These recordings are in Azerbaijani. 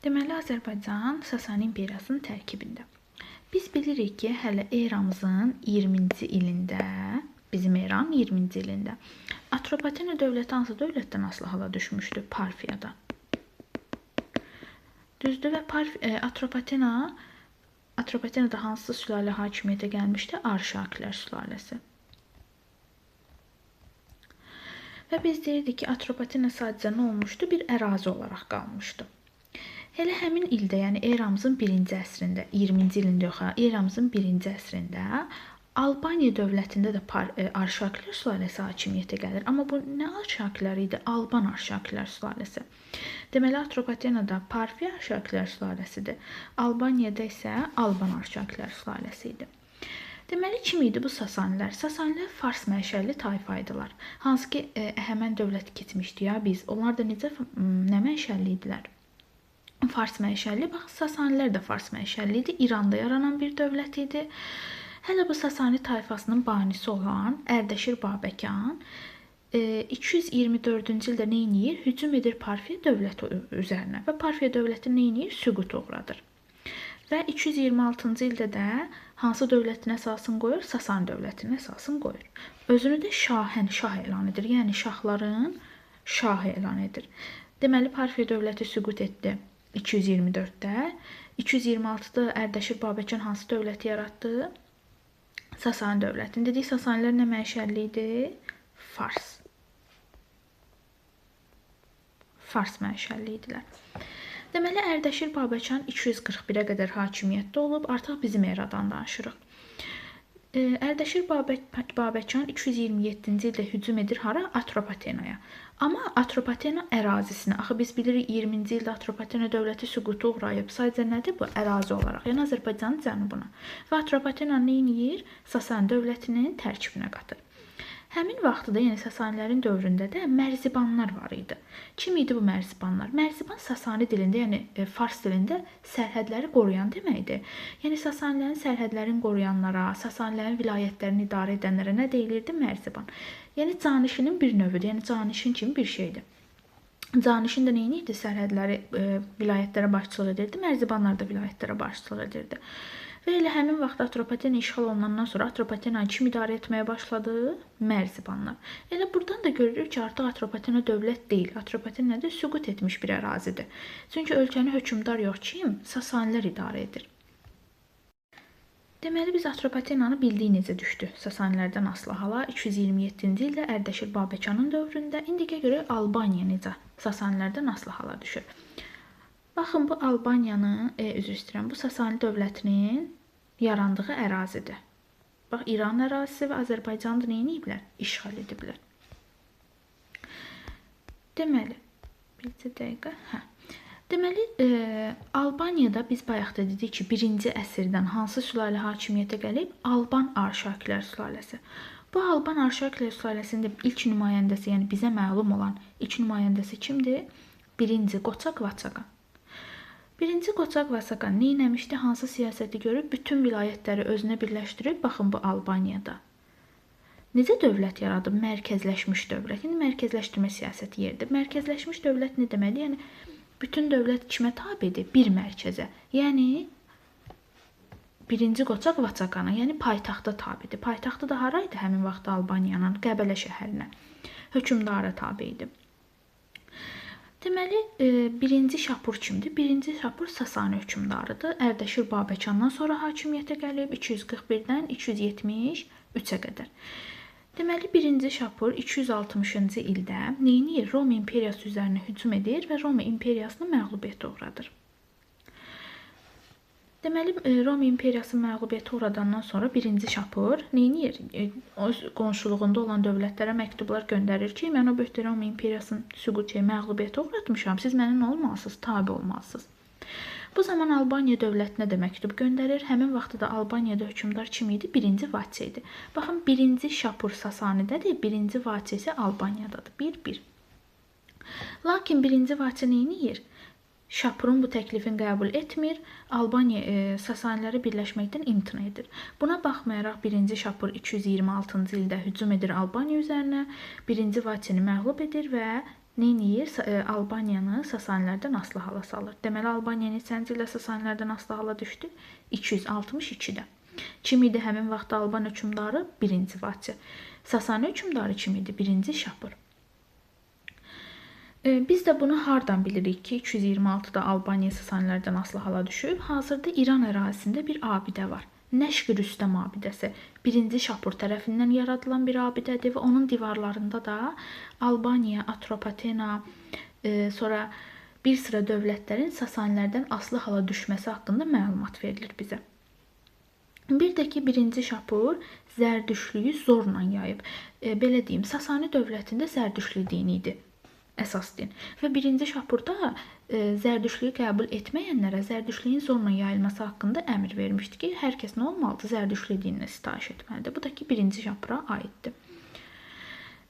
Deməli, Azərbaycan Sasani imperiyasının tərkibində. Biz bilirik ki, hələ eramızın 20-ci ilində, bizim eram 20-ci ilində Atropatena dövləti hansı dövlətdən asılı hala düşmüşdü? Parfiyadan. Düzdür və Atropatenada hansı sülalə hakimiyyətə gəlmişdi? Arşakilər sülaləsi. Və biz deyirdik ki, Atropatena sadəcə nə olmuşdu? Bir ərazi olaraq qalmışdı. Elə həmin ildə, yəni eramızın 1-ci əsrində, 20-ci ilində yox, eramızın 1-ci əsrində Albaniya dövlətində də Arşakilər sülaləsi hakimiyyətə gəlir. Amma bu nə Arşakilər idi? Alban Arşakilər sülaləsi. Deməli, Atropatenada Parfiya Arşakilər sülaləsidir. Albaniyada isə Alban Arşakilər sülaləsi idi. Deməli, kim idi bu Sasanilər? Sasanilər Fars mənşəli tayfa idilər. Hansı ki, Əhəmən dövləti keçmişdi ya biz. Onlar da nə mənşəli idilər? Fars mənşəli, bax, Sasanilər də Fars mənşəli idi. İranda yaranan bir dövlət idi. Hələ bu Sasani tayfasının banisi olan Ərdəşir Babəkan 224-cü ildə nə edir? Hücum edir Parfiya dövləti üzərinə və Parfiya dövləti nə edir? Süqut uğradır. Və 226-cı ildə də hansı dövlətin əsasını qoyur? Sasani dövlətinin əsasını qoyur. Özünü də şah elan edir. Yəni şahların şahı elan edir. Deməli, Parfiya dövləti süqut etdi 224-də. 226-da Ərdəşir Babəkan hansı dövləti yaratdı? Sasani dövlətini. Dedik, Sasanilər nə mənşəli idi? Fars. Fars mənşəli idilər. Deməli, Ərdəşir Babəkan 241-ə qədər hakimiyyətdə olub. Artıq bizim eradan danışırıq. Ərdəşir Babəkan 227-ci ildə hücum edir hara? Atropatenaya. Amma Atropatena ərazisinə, axı biz bilirik 20-ci ildə Atropatena dövləti süquta uğrayıb. Sadəcə nədir bu? Ərazi olaraq, yəni Azərbaycanın cənubuna. Və Atropatena nə edir? Sasani dövlətinin tərkibinə qatır. Həmin vaxtda, yəni Sasanilərin dövründə də mərzibanlar var idi. Kim idi bu mərzibanlar? Mərziban Sasani dilində, yəni Fars dilində sərhədləri qoruyan deməkdir. Yəni Sasanilərin sərhədlərini qoruyanlara, Sasanilərin vilayətlərini idarə edənlərə nə deyilirdi? Mərziban. Yəni canişinin bir növüdür, yəni canişin kimi bir şeydir. Canişin də nə edirdi? Sərhədləri, vilayətlərə başçılıq edirdi, mərzibanlar da vilayətlərə başçılıq edirdi. Və elə həmin vaxt Atropatena işğal olunandan sonra Atropatenanı kim idarə etməyə başladı? Mərzibanlar. Elə buradan da görürük ki, artıq Atropatena dövlət deyil. Atropatena da süqut etmiş bir ərazidir. Çünki ölkəni hökmdar yox, kim? Sasanilər idarə edir. Deməli, biz Atropatenanı bildik necə düşdü. Sasanilərdən asılı hala 227-ci ildə Ərdəşir Babəkanın dövründə, indiyə görə Albaniya necə Sasanilərdən asılı hala düşür. Baxın, bu Albaniyanın, bu Sasani dövlətinin yarandığı ərazidir. Bax, İran ərazisi və Azərbaycanı nə ediblər? İşğal ediblər. Deməli, bir dəqiqə, Deməli, Albaniyada biz bayaq da dedik ki, 1-ci əsrdən hansı sülalə hakimiyyətə gəlib? Alban Arşakilər sülaləsi. Bu Alban Arşakilər sülaləsində ilk nümayəndəsi, yəni bizə məlum olan ilk nümayəndəsi kimdir? 1-ci Qoçaq Vaçaqan. 1-ci Qoçaq Vaçaqan nə etmişdi? Hansı siyasəti görüb? Bütün vilayətləri özünə birləşdirib. Baxın, bu Albaniyada. Necə dövlət yaradıb? Mərkəzləşmiş dövlət. Yəni, mərkəzləşdirmə siyasəti yeridir. Mərkəzləşmiş dövlət nə deməkdir? Yəni, bütün dövlət kimə tabidir? Bir mərkəzə. Yəni, 1-ci Qoçaq Vaçaqana, yəni paytaxta tabidir. Paytaxtı da haraydı həmin vaxt Albaniyanın? Qəbələ şəhərinə. Hökmdara tabi idi. Deməli, 1-ci Şapur kimdir? 1-ci Şapur Sasani hökmdarıdır. Ərdəşir Babəkandan sonra hakimiyyətə gəlib 241-dən 273-ə qədər. Deməli, 1-ci Şapur 260-cı ildə nə edir? Roma imperiyası üzərinə hücum edir və Roma imperiyasını məğlubiyyətə uğradır. Deməli, Roma imperiyası məğlubiyyətə uğradandan sonra 1-ci Şapur nə edir? Öz qonşuluğunda olan dövlətlərə məktublar göndərir ki, mən o böhtə Roma imperiyasının süqutu məğlubiyyətə uğratmışam, siz mənə nə olmalısınız? Tabi olmalısınız. Bu zaman Albaniya dövlətinə də məktub göndərir. Həmin vaxtda da Albaniyada hökmdar kim idi? 1-ci Vaçe idi. Baxın, 1-ci Şapur Sasanidədir, 1-ci Vaçe isə Albaniyadadır. 1-1. Lakin 1-ci Vaçe nə edir? Şapurun bu təklifini qəbul etmir, Albaniya Sasaniləri birləşməkdən imtina edir. Buna baxmayaraq 1-ci Şapur 226-cı ildə hücum edir Albaniya üzərinə, 1-ci Vaçeni məğlub edir və neyniyir? Albaniyanı Sasanilərdən asılı hala salır. Deməli, Albaniya neçənci ildə Sasanilərdən asılı hala düşdü? 262-də. Kim idi həmin vaxtda Alban hökmdarı? 1-ci Vaçe. Sasani hökmdarı kim idi? 1-ci Şapur. Biz də bunu hardan bilirik ki, 226-da Albaniya Sasanilərdən asılı hala düşüb? Hazırda İran ərazisində bir abidə var. Nəşq-i Rüstəm abidəsi 1-ci Şapur tərəfindən yaradılan bir abidədir və onun divarlarında da Albaniya, Atropatena, sonra bir sıra dövlətlərin Sasanilərdən asılı hala düşməsi haqqında məlumat verilir bizə. Bir də ki, 1-ci Şapur zərdüştlüyü zorla yayıb. Belə deyim, Sasani dövlətində zərdüştlü dini idi əsas din. Və 1-ci Şapurda zərdüştlüyü qəbul etməyənlərə zərdüştlüyün zorla yayılması haqqında əmr vermişdi ki, hər kəs nə olmalıdır? Zərdüştlü dininə sitayiş etməlidir. Bu da ki, 1-ci Şapura aiddir.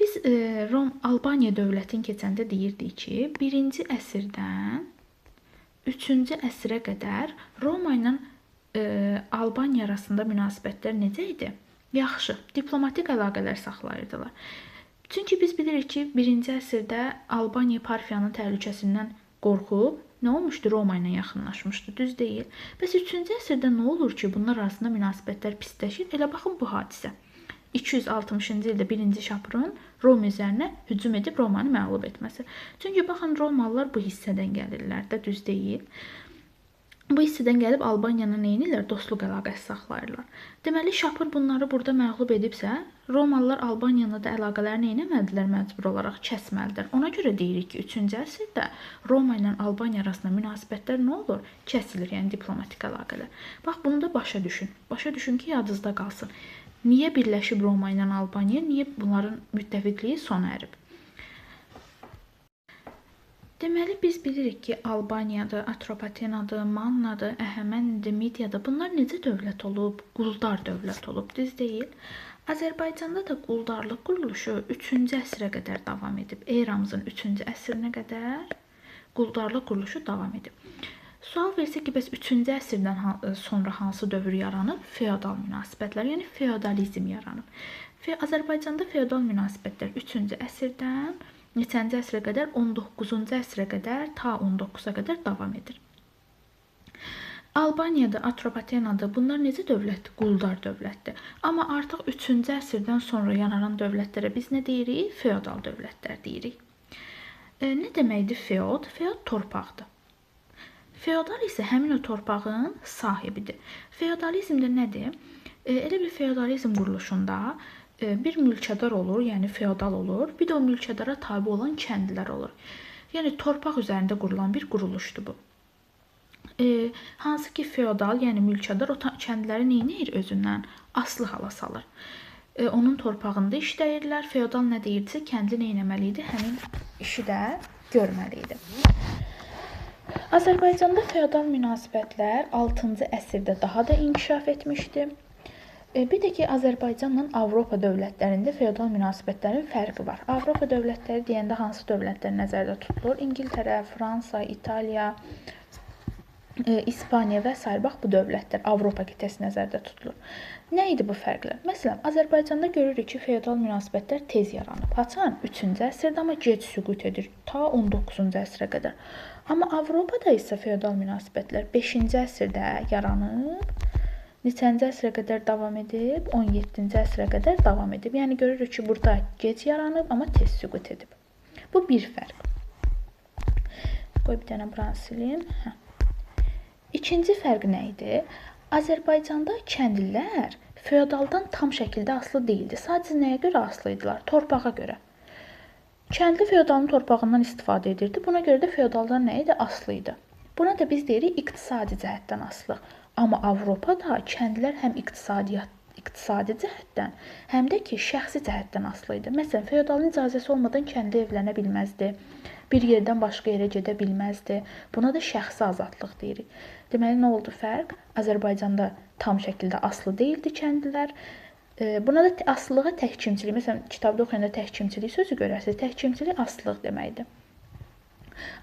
Biz Albaniya dövlətini keçəndə deyirdik ki, 1-ci əsrdən 3-cü əsrə qədər Roma ilə Albaniya arasında münasibətlər necə idi? Yaxşı, diplomatik əlaqələr saxlayırdılar. Çünki biz bilirik ki, 1-ci əsrdə Albaniya Parfiyanın təhlükəsindən qorxub, nə olmuşdu? Roma ilə yaxınlaşmışdı, düz deyil. Bəs 3-cü əsrdə nə olur ki, bunlar arasında münasibətlər pisləşir? Elə baxın bu hadisə. 260-cı ildə 1-ci Şapurun Roma üzərinə hücum edib Romanı məğlub etməsi. Çünki baxın, Romalılar bu hissədən gəlirlər də, düz deyil. Bu hissədən gəlib Albaniyanın neynirlər? Dostluq əlaqəsi saxlayırlar. Deməli, Şapur bunları burada məğlub edibsə, Romalılar Albaniyanla da əlaqələrini neynəmədilər? Məcbur olaraq kəsməlidir. Ona görə deyirik ki, 3-cü əsrdə Roma ilə Albaniya arasında münasibətlər nə olur? Kəsilir, yəni diplomatik əlaqələr. Bax, bunu da başa düşün. Başa düşün ki, yadınızda qalsın. Niyə birləşib Roma ilə Albaniya? Niyə bunların müttəfiqliyi sona erib? Deməli, biz bilirik ki, Albaniyadır, Atropatenadır, Mannadır, Əhəmənidir, Midiyadır. Bunlar necə dövlət olub? Quldar dövlət olub, düz deyil. Azərbaycanda da quldarlıq quruluşu 3-cü əsrə qədər davam edib. Eramızın 3-cü əsrinə qədər quldarlıq quruluşu davam edib. Sual versə ki, bəs 3-cü əsrdən sonra hansı dövr yaranıb? Feodal münasibətlər, yəni feodalizm yaranıb. Azərbaycanda feodal münasibətlər 3-cü əsrdən neçənci əsrə qədər? 19-cu əsrə qədər, ta 19-a qədər davam edir. Albaniyada, Atropatenadır. Bunlar necə dövlətdir? Quldar dövlətdir. Amma artıq 3-cü əsrdən sonra yaranan dövlətlərə biz nə deyirik? Feodal dövlətlər deyirik. Nə deməkdir feod? Feod torpaqdır. Feodal isə həmin o torpağın sahibidir. Feodalizmdə nədir? Elə bir feodalizm quruluşunda bir mülkədar olur, yəni feodal olur. Bir də o mülkədara tabe olan kəndlilər olur. Yəni torpaq üzərində qurulan bir quruluşdur bu. Hansı ki feodal, yəni mülkədar o kəndləri neynir? Özündən asılı hala salır. Onun torpağında işləyirlər. Feodal nə deyirsə, kəndli neynəməli idi? Həmin işi də görməli idi. Azərbaycanda feodal münasibətlər 6-cı əsrdə daha da inkişaf etmişdi. Bir də ki, Azərbaycanla Avropa dövlətlərində feodal münasibətlərin fərqi var. Avropa dövlətləri deyəndə hansı dövlətlər nəzərdə tutulur? İngiltərə, Fransa, İtaliya, İspaniya və s. Bax, bu dövlətlər Avropa qitəsi nəzərdə tutulur. Nə idi bu fərqlər? Məsələn, Azərbaycanda görürük ki, feodal münasibətlər tez yaranıb. Haçan? 3-cü əsrdə, amma gec süqut edir, ta 19-cu əsrə qədər. Amma Avropada isə feodal münasibətlər 5-ci əsrdə yaranıb, neçənci əsrə qədər davam edib, 17-ci əsrə qədər davam edib. Yəni görürük ki, burada gec yaranıb, amma tez süqut edib. Bu bir fərq. Qoy bir dənə buranı silim. İkinci fərq nə idi? Azərbaycanda kəndlilər feodaldan tam şəkildə asılı deyildi. Sadəcə nəyə görə asılı idilər? Torpağa görə. Kəndli feodalın torpağından istifadə edirdi. Buna görə də feodaldan nə idi? Asılı idi. Buna da biz deyirik iqtisadi cəhətdən asılı. Amma Avropada kəndlilər həm iqtisadi cəhətdən, həm də ki, şəxsi cəhətdən asılı idi. Məsələn, feodalın icazəsi olmadan kəndli evlənə bilməzdi, bir yerdən başqa yerə gedə bilməzdi. Buna da şəxsi azadlıq deyirik. Deməli, nə oldu fərq? Azərbaycanda tam şəkildə asılı deyildi kəndlilər. Buna da asılılığa təhkimçilik, məsələn, kitabda oxuyanda təhkimçilik sözü görərsiniz, təhkimçilik asılılıq deməkdir.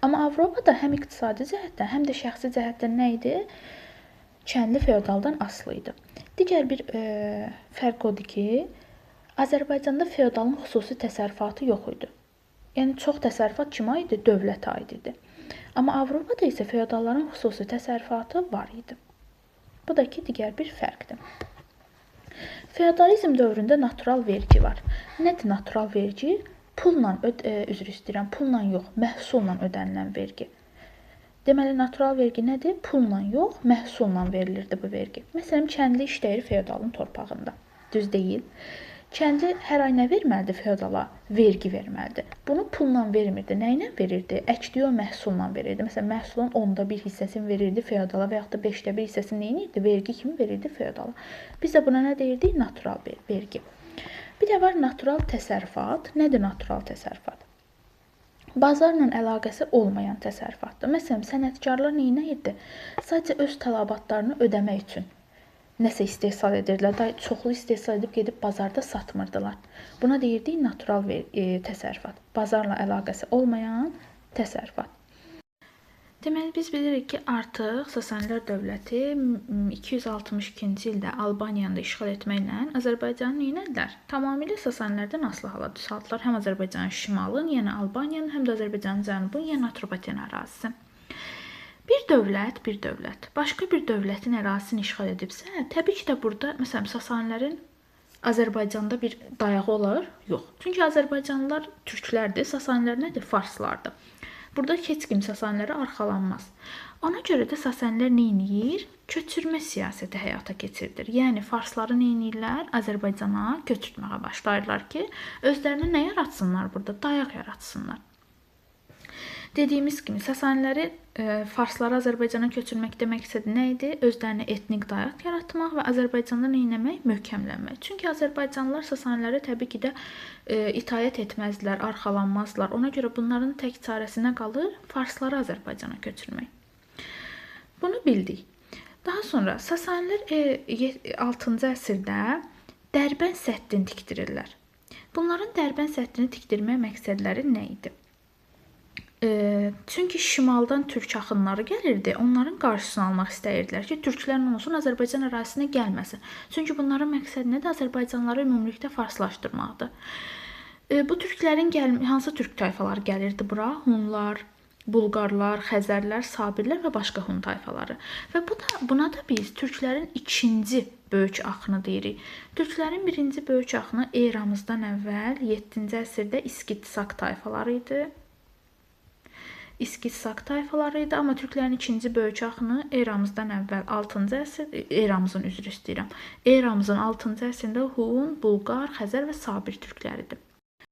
Amma Avropada həm iqtisadi cəhətdən, həm də şəxsi cəhətdən nə idi? Kəndli feodaldan asılı idi. Digər bir fərq odur ki, Azərbaycanda feodalın xüsusi təsərrüfatı yox idi. Yəni çox təsərrüfat kimə idi? Dövlətə aid idi. Amma Avropada isə feodalların xüsusi təsərrüfatı var idi. Bu da ki, digər bir fərqdir. Feodalizm dövründə natural vergi var. Nədir natural vergi? Pulla, pulla yox, məhsulla ödənilən vergi. Deməli, natural vergi nədir? Pulla yox, məhsulla verilirdi bu vergi. Məsələn, kəndli işləyir feodalın torpağında. Düz deyil. Kəndli hər ay nə verməlidir feodala? Vergi verməlidir. Bunu pulla vermirdi. Nə ilə verirdi? Əkdiyi o məhsulla verirdi. Məsələn, məhsulun 1/10 hissəsini verirdi feodala və yaxud da 5/1 hissəsini nə edirdi? Vergi kimi verirdi feodala. Biz də buna nə deyirdik? Natural vergi. Bir də var natural təsərrüfat. Nədir natural təsərrüfat? Bazarla əlaqəsi olmayan təsərrüfatdır. Məsələn, sənətkarlar nə edirdi? Sadəcə öz tələbatlarını ödəmək üçün nəsə istehsal edirdilər. Çoxlu istehsal edib gedib bazarda satmırdılar. Buna deyirdik natural təsərrüfat. Bazarla əlaqəsi olmayan təsərrüfat. Deməli, biz bilirik ki, artıq Sasanilər dövləti 262-ci ildə Albaniyanı da işğal etməklə Azərbaycanı neynədilər? Tamamilə Sasanilərdən asılı hala saldılar. Həm Azərbaycanın şimalını, yəni Albaniyanı, həm də Azərbaycanın cənubunu, yəni Atropaten ərazisi. Bir dövlət başqa bir dövlətin ərazisini işğal edibsə, təbii ki də burada, məsələn, Sasanilərin Azərbaycanda bir dayağı olar? Yox. Çünki Azərbaycanlılar türklərdir, Sasanilər nədir? Farslardır. Burada heç kim Sasanilərə arxalanmaz. Ona görə də Sasanilər nə edir? Köçürmə siyasəti həyata keçirilir. Yəni, farsları nə edirlər? Azərbaycana köçürtməyə başlayırlar ki, özlərinə nə yaratsınlar burada? Dayaq yaratsınlar. Dediyimiz kimi, Sasaniləri farsları Azərbaycana köçürməkdə məqsədi nə idi? Özlərinə etnik dayaq yaratmaq və Azərbaycanda nə etmək? Möhkəmlənmək. Çünki Azərbaycanlılar Sasanilərə təbii ki də itaət etməzdilər, arxalanmazlar. Ona görə bunların tək çarəsinə qalır farsları Azərbaycana köçürmək. Bunu bildik. Daha sonra Sasanilər 6-cı əsrdə Dərbənd səddini tikdirirlər. Bunların Dərbənd səddini tikdirmək məqsədləri nə idi? Çünki şimaldan türk axınları gəlirdi. Onların qarşısını almaq istəyirdilər ki, türklər nə olsun, Azərbaycan ərazisinə gəlməsin. Çünki bunların məqsədi nədir? Azərbaycanlıları ümumilikdə farslaşdırmaqdır. Bu türklərin hansı türk tayfaları gəlirdi bura? Hunlar, Bulqarlar, Xəzərlər, Sabirlər və başqa Hun tayfaları. Və buna da biz türklərin ikinci böyük axını deyirik. Türklərin birinci böyük axını eramızdan əvvəl 7-ci əsrdə İskit-Sak tayfaları idi. İskit-Sak tayfaları idi, amma türklərin ikinci böyük axını eramızdan əvvəl 6-cı əsr, eramızın 6-cı əsrində Hun, Bulqar, Xəzər və Sabir türkləridir.